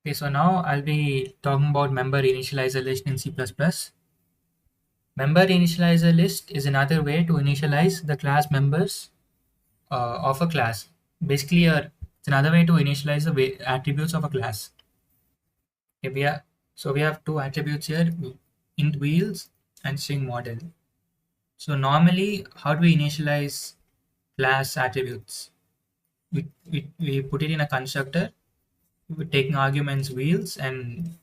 Okay, so now I'll be talking about member initializer list in C++. Member initializer list is another way to initialize the class members of a class. Basically, it's another way to initialize the attributes of a class. Okay, we have two attributes here, int wheels and string model. So normally, how do we initialize class attributes? We put it in a constructor. We're taking arguments wheels and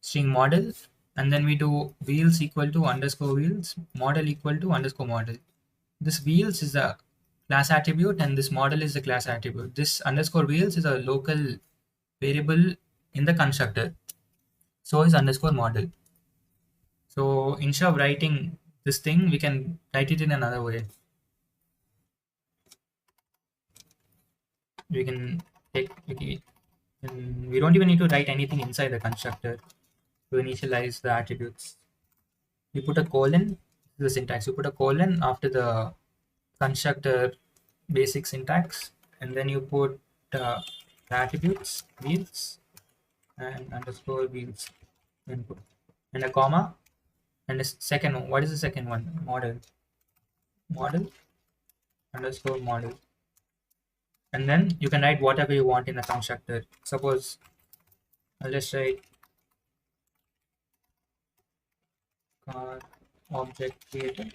string model, and then we do wheels equal to underscore wheels, model equal to underscore model. This wheels is the class attribute and this model is the class attribute. This underscore wheels is a local variable in the constructor. So is underscore model. So instead of writing this thing, we can write it in another way. We can take, and we don't even need to write anything inside the constructor to initialize the attributes. You put a colon, the syntax. You put a colon after the constructor basic syntax, and then you put the attributes wheels and underscore wheels input, and a comma, and a second one. What is the second one? Model underscore model, and then you can write whatever you want in the constructor. Suppose I'll just write car object created.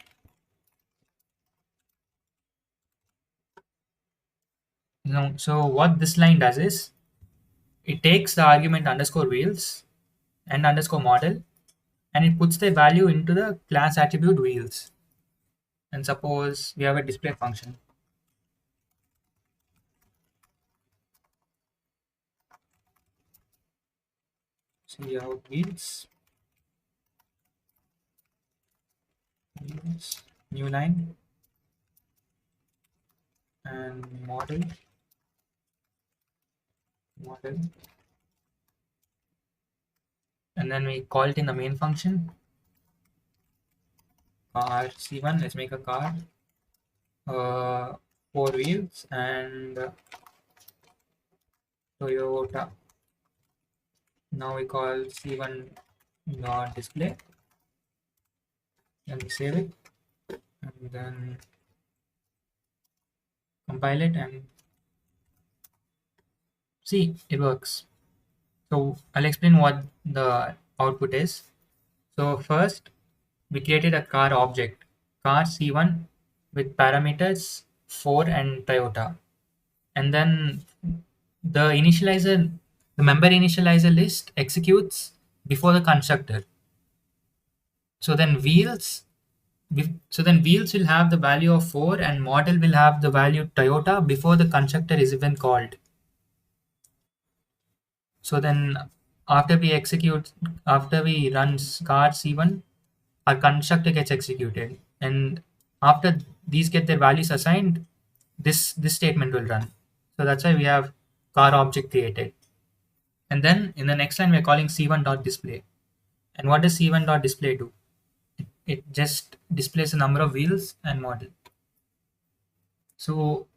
No, so what this line does is it takes the argument underscore wheels and underscore model, and it puts the value into the class attribute wheels. And suppose we have a display function. See how wheels, new line, and model, and then we call it in the main function. Car C1, let's make a car, 4 wheels, and Toyota. Now we call C1 dot display, and we save it, and then compile it and see it works. So I'll explain what the output is. So first we created a car object, car C1, with parameters 4 and Toyota, and then the member initializer list executes before the constructor. So then wheels will have the value of 4 and model will have the value Toyota before the constructor is even called. So then after we run car C1, our constructor gets executed, and after these get their values assigned, this statement will run. So that's why we have car object created. And then in the next line we're calling c1.display. And what does c1.display do? It just displays the number of wheels and model. So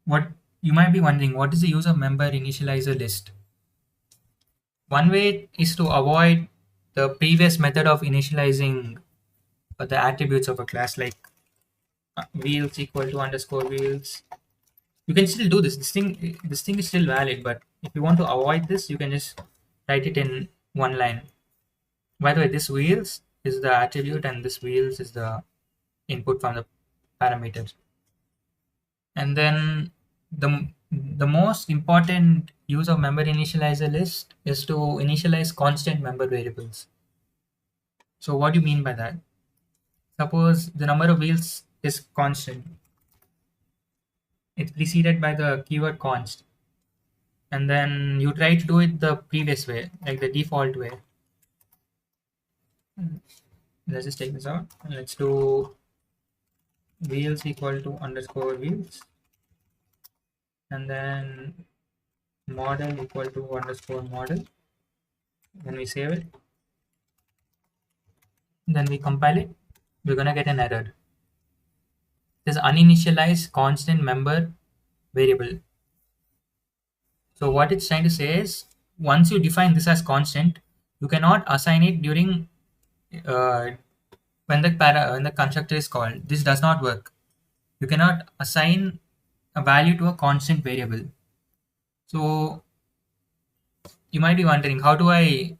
what you might be wondering, what is the use of member initializer list? One way is to avoid the previous method of initializing the attributes of a class, like wheels equal to underscore wheels. You can still do this. This thing is still valid, but if you want to avoid this, you can just write it in one line. By the way, this wheels is the attribute and this wheels is the input from the parameters. And then the most important use of member initializer list is to initialize constant member variables. So what do you mean by that? Suppose the number of wheels is constant. It's preceded by the keyword const. And then you try to do it the previous way, like the default way. Let's just take this out. Let's do wheels equal to underscore wheels, and then model equal to underscore model. Then we save it. Then we compile it. We're gonna get an error. This uninitialized constant member variable. So what it's trying to say is once you define this as constant, you cannot assign it during uh, when the constructor is called. This does not work. You cannot assign a value to a constant variable. So you might be wondering, how do I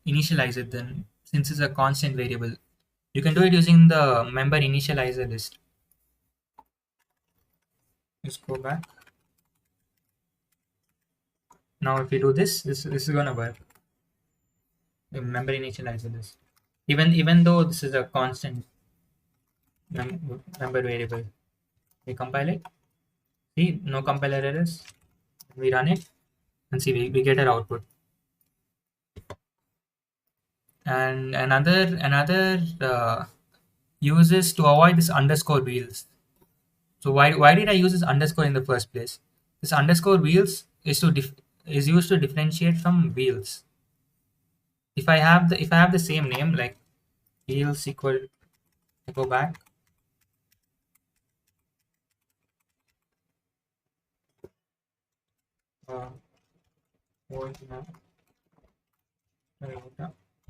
initialize it then, since it's a constant variable? You can do it using the member initializer list. Just go back. Now if you do this is gonna work. The member initializer list. Even though this is a constant member variable. We compile it. See, no compiler errors. We run it and see we get our output. And another uses to avoid this underscore wheels. So why did I use this underscore in the first place? This underscore wheels is used to differentiate from wheels. If I have the same name like wheels equal, I go back. Uh, what now?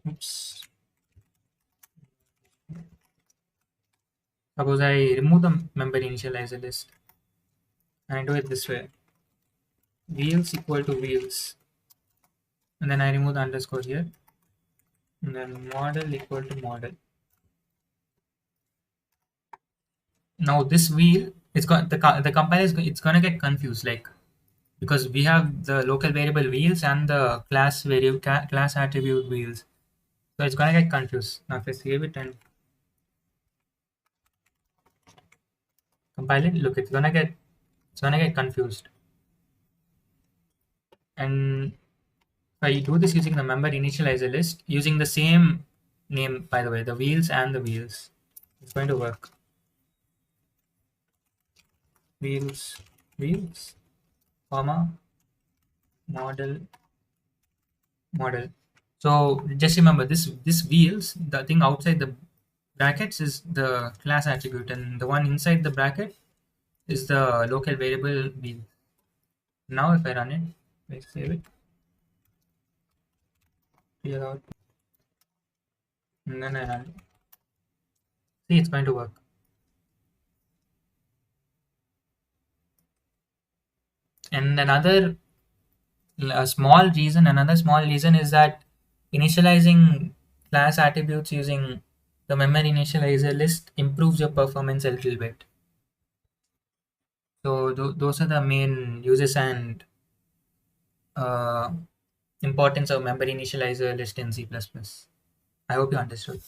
Oops. Suppose I remove the member initializer list and I do it this way. Wheels equal to wheels. And then I remove the underscore here. And then model equal to model. Now this wheel, the compiler it's gonna get confused, like, because we have the local variable wheels and the class attribute wheels, so it's gonna get confused. Now if I save it and compile it, look, it's gonna get confused. And if I do this using the member initializer list, using the same name, by the way, the wheels and the wheels, it's going to work. Wheels, comma, model, model. So just remember this wheels, the thing outside the brackets is the class attribute, and the one inside the bracket is the local variable wheel. Now if I run it, I save it, clear out, and then I run it. See, it's going to work. And another small reason is that initializing class attributes using the member initializer list improves your performance a little bit. So those are the main uses and uh, importance of member initializer list in C++. I hope you understood.